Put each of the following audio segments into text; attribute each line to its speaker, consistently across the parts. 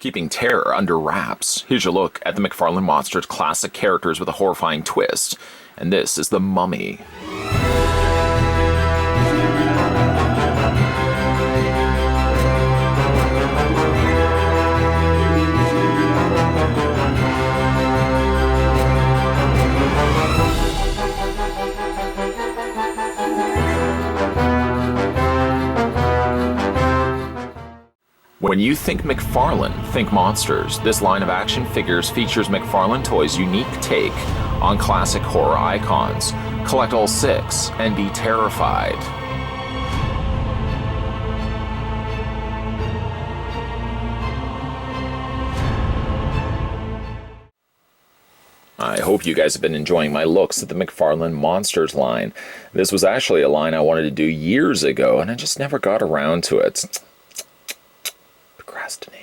Speaker 1: Keeping terror under wraps, here's your look at the McFarlane Monsters classic characters with a horrifying twist. And this is the Mummy. When you think McFarlane, think monsters. This line of action figures features McFarlane Toys' unique take on classic horror icons. Collect all 6 and be terrified. I hope you guys have been enjoying my looks at the McFarlane Monsters line. This was actually a line I wanted to do years ago, and I just never got around to it. Procrastinate.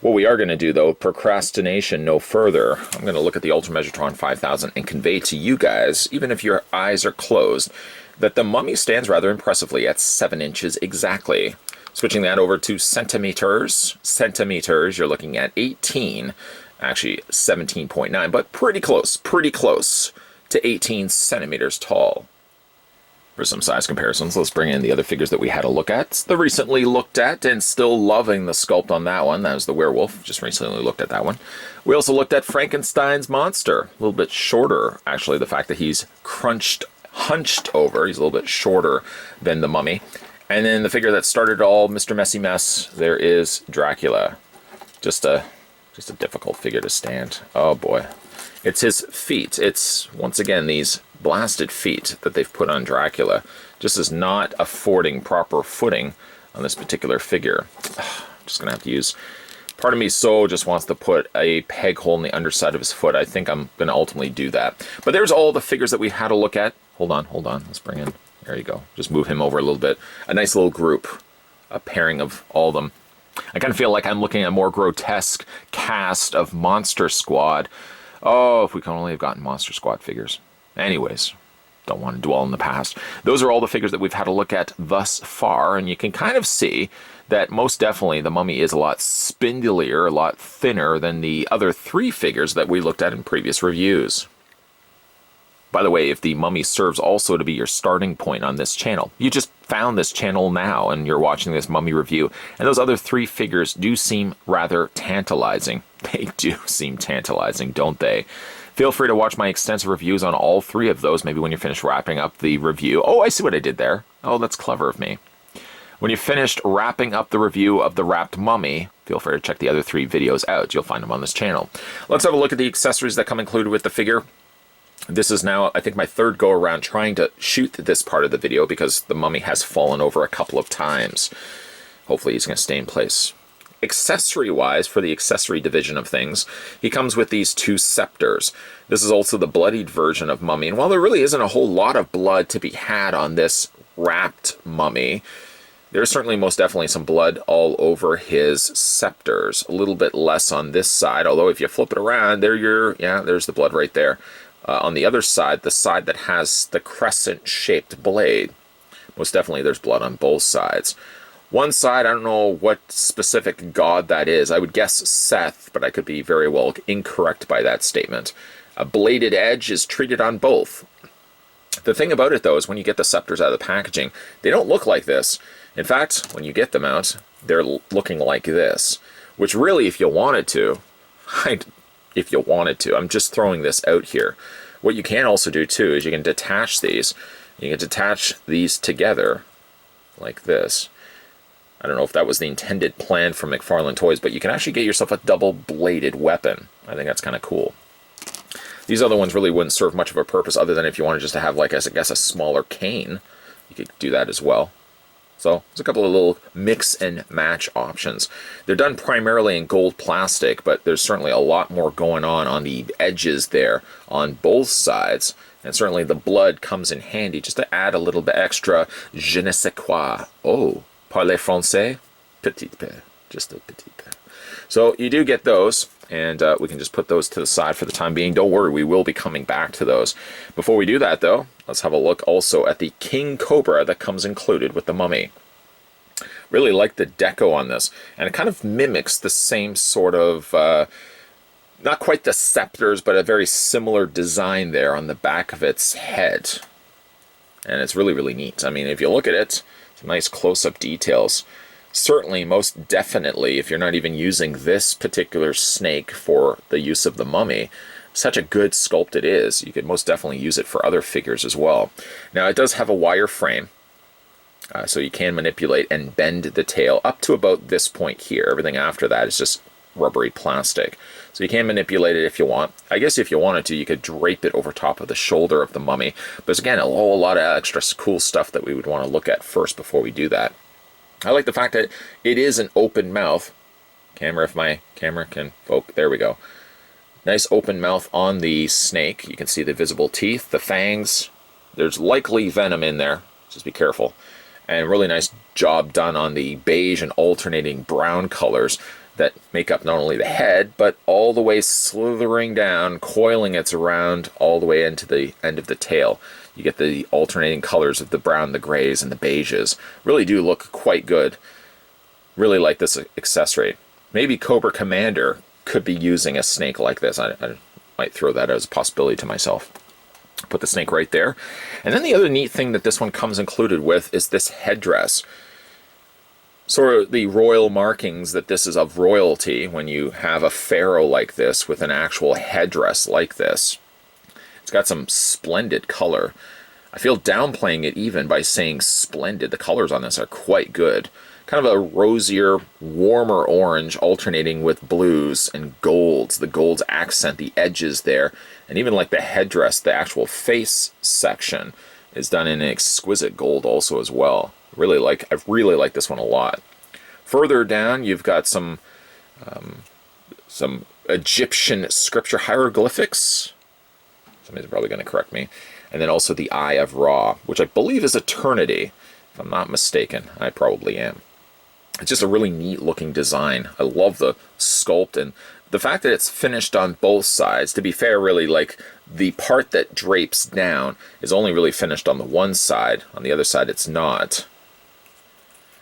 Speaker 1: What we are going to do, though, procrastination no further. I'm going to look at the Ultra Measure-Tron 5000 and convey to you guys, even if your eyes are closed, that the Mummy stands rather impressively at 7 inches exactly. Switching that over to centimeters, you're looking at 18, actually 17.9, but pretty close to 18 centimeters tall. For some size comparisons, let's bring in the other figures that we had a look at. The recently looked at and still loving the sculpt on that one. That was the werewolf. Just recently looked at that one. We also looked at Frankenstein's monster. A little bit shorter, actually. The fact that he's hunched over. He's a little bit shorter than the Mummy. And then the figure that started all, Mr. Messy Mess, there is Dracula. Just a difficult figure to stand. Oh boy. It's his feet. It's, once again, these blasted feet that they've put on Dracula. Just is not affording proper footing on this particular figure. I'm just going to have to use... Part of me just wants to put a peg hole in the underside of his foot. I think I'm going to ultimately do that. But there's all the figures that we had a look at. Hold on. Let's bring in... There you go. Just move him over a little bit. A nice little group. A pairing of all of them. I kind of feel like I'm looking at a more grotesque cast of Monster Squad. Oh, if we could only have gotten Monster Squad figures. Anyways, don't want to dwell in the past. Those are all the figures that we've had a look at thus far, and you can kind of see that most definitely the Mummy is a lot spindlier, a lot thinner than the other 3 figures that we looked at in previous reviews. By the way, if the Mummy serves also to be your starting point on this channel, you just found this channel now and you're watching this Mummy review, and those other 3 figures do seem rather tantalizing. They do seem tantalizing, don't they? Feel free to watch my extensive reviews on all 3 of those, maybe when you're finished wrapping up the review. Oh, I see what I did there. Oh, that's clever of me. When you're finished wrapping up the review of the wrapped Mummy, feel free to check the other 3 videos out. You'll find them on this channel. Let's have a look at the accessories that come included with the figure. This is now, I think, my 3rd go around trying to shoot this part of the video because the Mummy has fallen over a couple of times. Hopefully he's going to stay in place. Accessory-wise, for the accessory division of things, he comes with these 2 scepters. This is also the bloodied version of Mummy, and while there really isn't a whole lot of blood to be had on this wrapped Mummy, there's certainly most definitely some blood all over his scepters. A little bit less on this side, although if you flip it around, there's the blood right there. On the other side, the side that has the crescent-shaped blade, most definitely there's blood on both sides. One side, I don't know what specific god that is. I would guess Seth, but I could be very well incorrect by that statement. A bladed edge is treated on both. The thing about it, though, is when you get the scepters out of the packaging, they don't look like this. In fact, when you get them out, they're looking like this. Which really, if you wanted to, I'm just throwing this out here. What you can also do, too, is you can detach these. You can detach these together like this. I don't know if that was the intended plan for McFarlane Toys, but you can actually get yourself a double-bladed weapon. I think that's kind of cool. These other ones really wouldn't serve much of a purpose other than if you wanted just to have, like, I guess, a smaller cane. You could do that as well. So there's a couple of little mix and match options. They're done primarily in gold plastic, but there's certainly a lot more going on the edges there on both sides. And certainly the blood comes in handy just to add a little bit extra je ne sais quoi. Oh, parlez français? Petit peu. Just a petit peu. So you do get those, and we can just put those to the side for the time being. Don't worry, we will be coming back to those. Before we do that, though, let's have a look also at the King Cobra that comes included with the Mummy. Really like the deco on this, and it kind of mimics the same sort of, not quite the scepters, but a very similar design there on the back of its head. And it's really, really neat. I mean, if you look at it, some nice close-up details. Certainly, most definitely, if you're not even using this particular snake for the use of the mummy, such a good sculpt it is, you could most definitely use it for other figures as well. Now, it does have a wire frame, so you can manipulate and bend the tail up to about this point here. Everything after that is just rubbery plastic. So you can manipulate it if you want. I guess if you wanted to, you could drape it over top of the shoulder of the mummy. But there's, again, a whole lot of extra cool stuff that we would want to look at first before we do that. I like the fact that it is an open mouth. Camera, if my camera can focus. There we go. Nice open mouth on the snake. You can see the visible teeth, the fangs. There's likely venom in there. Just be careful. And really nice job done on the beige and alternating brown colors that make up not only the head, but all the way slithering down, coiling its around all the way into the end of the tail. You get the alternating colors of the brown, the grays, and the beiges. Really do look quite good. Really like this accessory. Maybe Cobra Commander could be using a snake like this. I might throw that as a possibility to myself. Put the snake right there. And then the other neat thing that this one comes included with is this headdress. Sort of the royal markings that this is of royalty when you have a pharaoh like this with an actual headdress like this. It's got some splendid color. I feel downplaying it even by saying splendid. The colors on this are quite good. Kind of a rosier, warmer orange alternating with blues and golds. The golds accent the edges there. And even like the headdress, the actual face section is done in an exquisite gold also as well. I really like this one a lot. Further down, you've got some Egyptian scripture hieroglyphics. Somebody's probably going to correct me. And then also the Eye of Ra, which I believe is eternity, if I'm not mistaken. I probably am. It's just a really neat looking design. I love the sculpt and the fact that it's finished on both sides. To be fair, really, like the part that drapes down is only really finished on the one side. On the other side, it's not.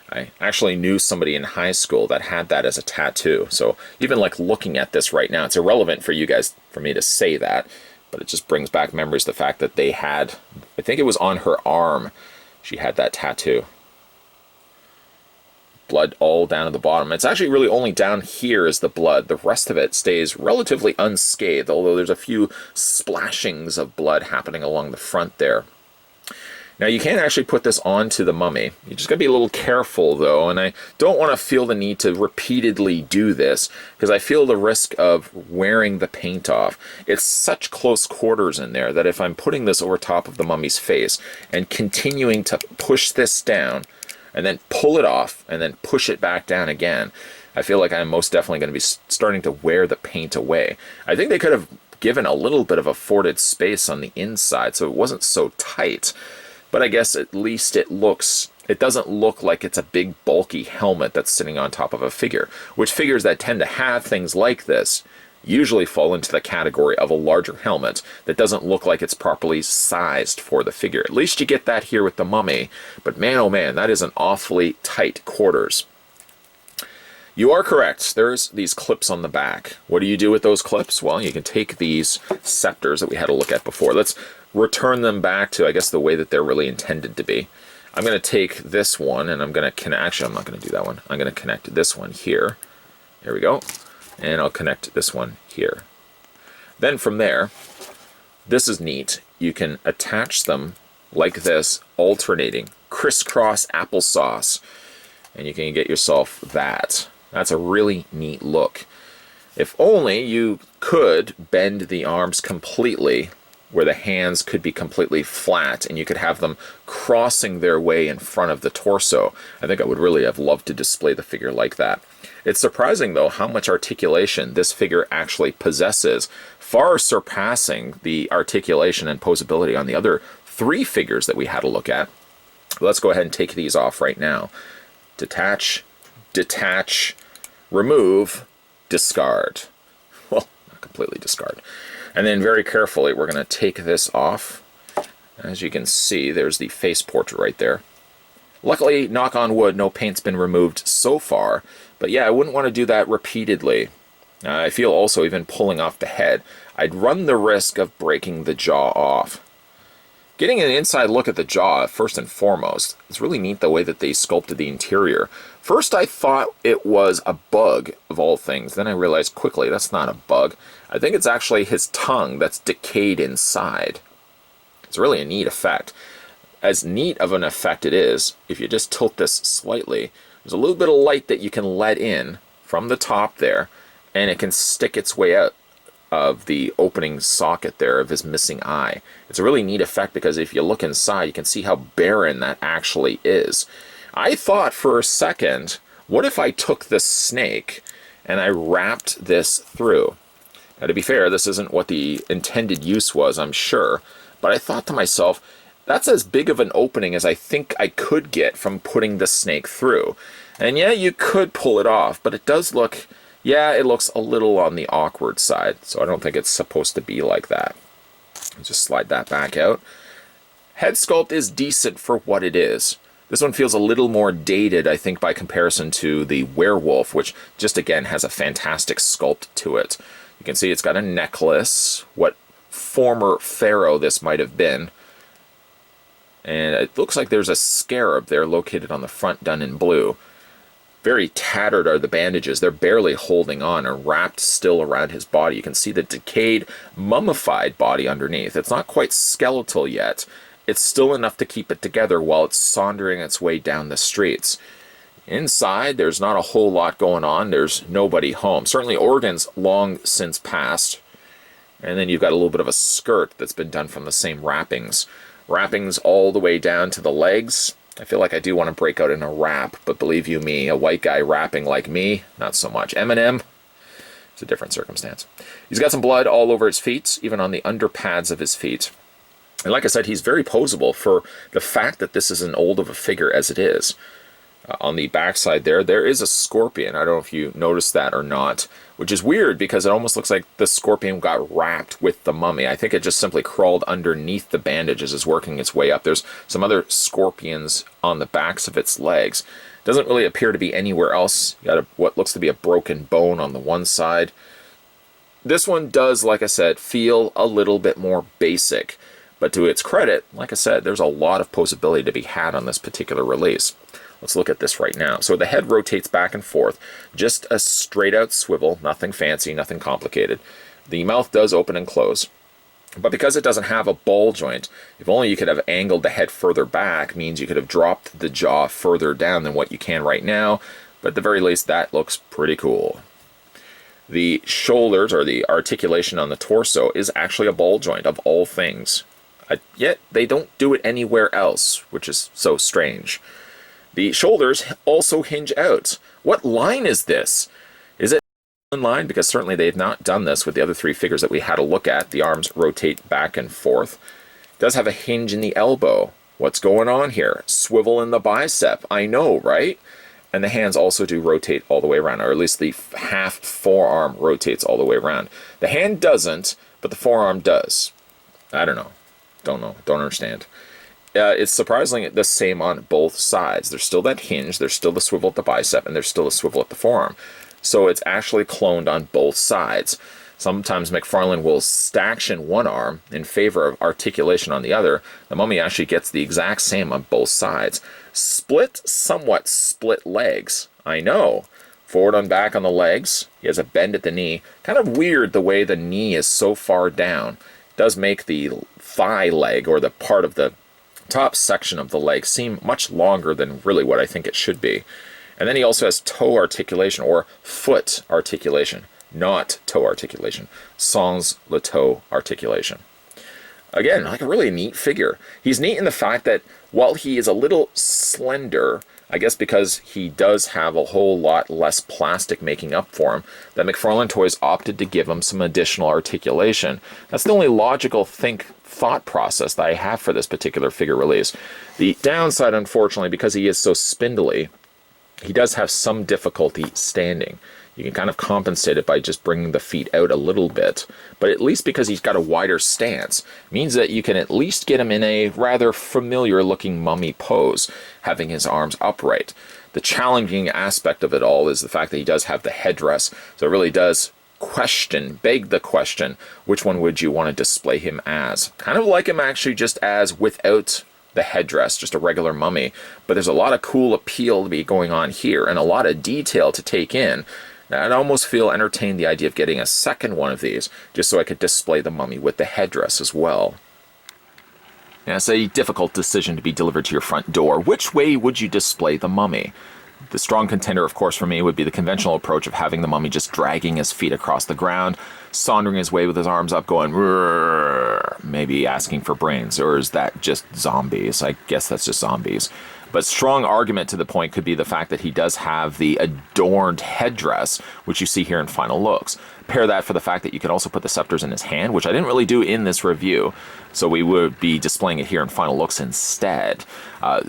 Speaker 1: I actually knew somebody in high school that had that as a tattoo. So even like looking at this right now, it's irrelevant for you guys, for me to say that, but it just brings back memories, the fact that they had, I think it was on her arm, she had that tattoo. Blood all down at the bottom. It's actually really only down here is the blood. The rest of it stays relatively unscathed, although there's a few splashings of blood happening along the front there. Now you can actually put this onto the mummy. You just gotta be a little careful though, and I don't want to feel the need to repeatedly do this because I feel the risk of wearing the paint off. It's such close quarters in there that if I'm putting this over top of the mummy's face and continuing to push this down and then pull it off and then push it back down again, I feel like I'm most definitely going to be starting to wear the paint away. I think they could have given a little bit of afforded space on the inside so it wasn't so tight. But I guess at least it doesn't look like it's a big bulky helmet that's sitting on top of a figure, which figures that tend to have things like this usually fall into the category of a larger helmet that doesn't look like it's properly sized for the figure. At least you get that here with the mummy, but man oh man, that is an awfully tight quarters. You are correct, there's these clips on the back. What do you do with those clips? Well, you can take these scepters that we had a look at before. Let's return them back to, I guess, the way that they're really intended to be. I'm going to take this one and I'm going to connect, actually I'm not going to do that one. I'm going to connect this one here. There we go. And I'll connect this one here. Then from there, this is neat. You can attach them like this, alternating, crisscross applesauce, and you can get yourself that. That's a really neat look. If only you could bend the arms completely, where the hands could be completely flat and you could have them crossing their way in front of the torso. I think I would really have loved to display the figure like that. It's surprising though how much articulation this figure actually possesses, far surpassing the articulation and posability on the other three figures that we had a look at. Let's go ahead and take these off right now. Detach, detach, remove, discard. Well, not completely discard. And then very carefully, we're going to take this off. As you can see, there's the face portrait right there. Luckily, knock on wood, no paint's been removed so far. But yeah, I wouldn't want to do that repeatedly. I feel also even pulling off the head, I'd run the risk of breaking the jaw off. Getting an inside look at the jaw, first and foremost, it's really neat the way that they sculpted the interior. First I thought it was a bug, of all things. Then I realized quickly that's not a bug. I think it's actually his tongue that's decayed inside. It's really a neat effect. As neat of an effect it is, if you just tilt this slightly, there's a little bit of light that you can let in from the top there, and it can stick its way out of the opening socket there of his missing eye. It's a really neat effect because if you look inside, you can see how barren that actually is. I thought for a second, what if I took this snake and I wrapped this through? Now, to be fair, this isn't what the intended use was, I'm sure, but I thought to myself, that's as big of an opening as I think I could get from putting the snake through. And yeah, you could pull it off, but it does look, yeah, it looks a little on the awkward side, so I don't think it's supposed to be like that. Just slide that back out. Head sculpt is decent for what it is. This one feels a little more dated, I think, by comparison to the werewolf, which just again has a fantastic sculpt to it. You can see it's got a necklace, what former pharaoh this might have been. And it looks like there's a scarab there located on the front done in blue. Very tattered are the bandages. They're barely holding on or wrapped still around his body. You can see the decayed, mummified body underneath. It's not quite skeletal yet. It's still enough to keep it together while it's sauntering its way down the streets. Inside, there's not a whole lot going on. There's nobody home. Certainly organs long since passed. And then you've got a little bit of a skirt that's been done from the same wrappings. Wrappings all the way down to the legs. I feel like I do want to break out in a wrap, but believe you me, a white guy rapping like me, not so much. Eminem, it's a different circumstance. He's got some blood all over his feet, even on the under pads of his feet. And like I said, he's very posable for the fact that this is an old of a figure as it is. On the backside there is a scorpion. I don't know if you noticed that or not, which is weird because it almost looks like the scorpion got wrapped with the mummy. I think it just simply crawled underneath the bandages as working its way up. There's some other scorpions on the backs of its legs. Doesn't really appear to be anywhere else. You got what looks to be a broken bone on the one side. This one does, like I said, feel a little bit more basic. But to its credit, like I said, there's a lot of posability to be had on this particular release. Let's look at this right now. So the head rotates back and forth, just a straight out swivel, nothing fancy, nothing complicated. The mouth does open and close, but because it doesn't have a ball joint, if only you could have angled the head further back, means you could have dropped the jaw further down than what you can right now, but at the very least that looks pretty cool. The shoulders, or the articulation on the torso, is actually a ball joint of all things. Yet they don't do it anywhere else, which is so strange. The shoulders also hinge out. What line is this? Is it in line? Because certainly they've not done this with the other three figures that we had a look at. The arms rotate back and forth. It does have a hinge in the elbow. What's going on here? Swivel in the bicep. I know, right? And the hands also do rotate all the way around, or at least the half forearm rotates all the way around. The hand doesn't, but the forearm does. I don't know. Don't understand. It's surprisingly the same on both sides. There's still that hinge, there's still the swivel at the bicep, and there's still a swivel at the forearm. So it's actually cloned on both sides. Sometimes McFarlane will staction one arm in favor of articulation on the other. The mummy actually gets the exact same on both sides. Somewhat split legs. I know. Forward and back on the legs. He has a bend at the knee. Kind of weird the way the knee is so far down. It does make the thigh leg, or the part of the top section of the leg, seem much longer than really what I think it should be. And then he also has toe articulation, or foot articulation, not toe articulation. Sans le toe articulation. Again, like a really neat figure. He's neat in the fact that while he is a little slender, I guess because he does have a whole lot less plastic making up for him, that McFarlane Toys opted to give him some additional articulation. That's the only logical thought process that I have for this particular figure release. The downside, unfortunately, because he is so spindly, he does have some difficulty standing. You can kind of compensate it by just bringing the feet out a little bit, but at least because he's got a wider stance, means that you can at least get him in a rather familiar looking mummy pose, having his arms upright. The challenging aspect of it all is the fact that he does have the headdress, so it really does beg the question, which one would you want to display him as? Kind of like him actually just as without the headdress, just a regular mummy, but there's a lot of cool appeal to be going on here and a lot of detail to take in. Now, I'd almost feel entertained the idea of getting a second one of these, just so I could display the mummy with the headdress as well. Now, it's a difficult decision to be delivered to your front door. Which way would you display the mummy? The strong contender, of course, for me would be the conventional approach of having the mummy just dragging his feet across the ground, sauntering his way with his arms up, going, "Rrrr," maybe asking for brains. Or is that just zombies? I guess that's just zombies. But strong argument to the point could be the fact that he does have the adorned headdress, which you see here in final looks. Pair that for the fact that you can also put the scepters in his hand, which I didn't really do in this review, so we would be displaying it here in final looks instead.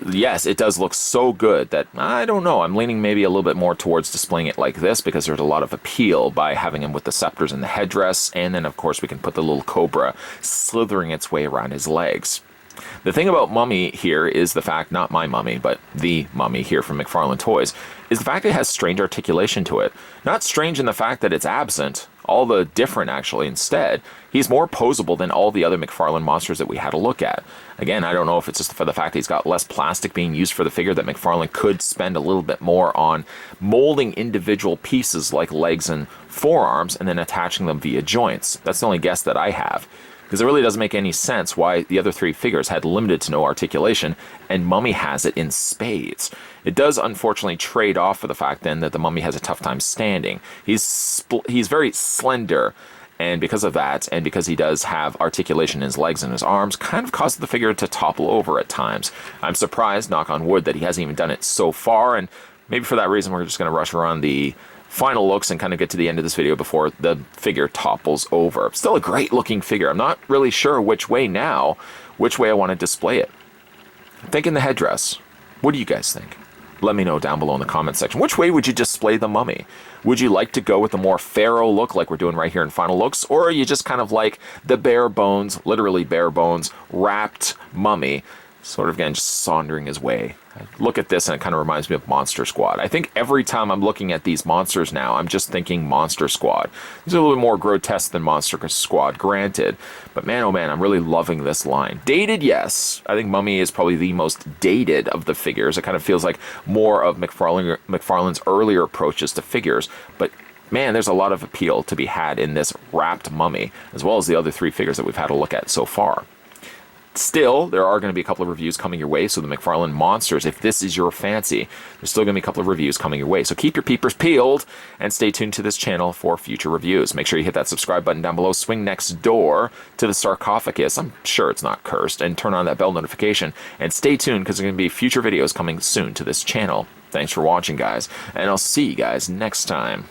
Speaker 1: Yes, it does look so good that, I don't know, I'm leaning maybe a little bit more towards displaying it like this, because there's a lot of appeal by having him with the scepters and the headdress, and then of course we can put the little cobra slithering its way around his legs. The thing about Mummy here is the fact, not my Mummy, but the Mummy here from McFarlane Toys, is the fact it has strange articulation to it. Not strange in the fact that it's absent, all the different actually. Instead, he's more posable than all the other McFarlane monsters that we had a look at. Again, I don't know if it's just for the fact that he's got less plastic being used for the figure, that McFarlane could spend a little bit more on molding individual pieces like legs and forearms and then attaching them via joints. That's the only guess that I have. Because it really doesn't make any sense why the other three figures had limited to no articulation, and Mummy has it in spades. It does unfortunately trade off for the fact then that the Mummy has a tough time standing. He's very slender, and because of that, and because he does have articulation in his legs and his arms, kind of causes the figure to topple over at times. I'm surprised, knock on wood, that he hasn't even done it so far, and maybe for that reason we're just going to rush around the final looks and kind of get to the end of this video before the figure topples over. Still a great looking figure. I'm not really sure which way I want to display it. I'm thinking the headdress. What do you guys think? Let me know down below in the comment section. Which way would you display the Mummy? Would you like to go with the more pharaoh look like we're doing right here in final looks, or are you just kind of like the bare bones, literally bare bones, wrapped Mummy, sort of again just sauntering his way? I look at this and it kind of reminds me of Monster Squad. I think every time I'm looking at these monsters now, I'm just thinking Monster Squad. These are a little bit more grotesque than Monster Squad, granted, but man, oh man, I'm really loving this line. Dated, yes. I think Mummy is probably the most dated of the figures. It kind of feels like more of McFarlane's earlier approaches to figures, but man, there's a lot of appeal to be had in this wrapped Mummy, as well as the other three figures that we've had a look at so far. Still, there are going to be a couple of reviews coming your way, so the McFarlane monsters, if this is your fancy, there's still going to be a couple of reviews coming your way. So keep your peepers peeled and stay tuned to this channel for future reviews. Make sure you hit that subscribe button down below, swing next door to the sarcophagus, I'm sure it's not cursed, and turn on that bell notification, and stay tuned because there are going to be future videos coming soon to this channel. Thanks for watching, guys, and I'll see you guys next time.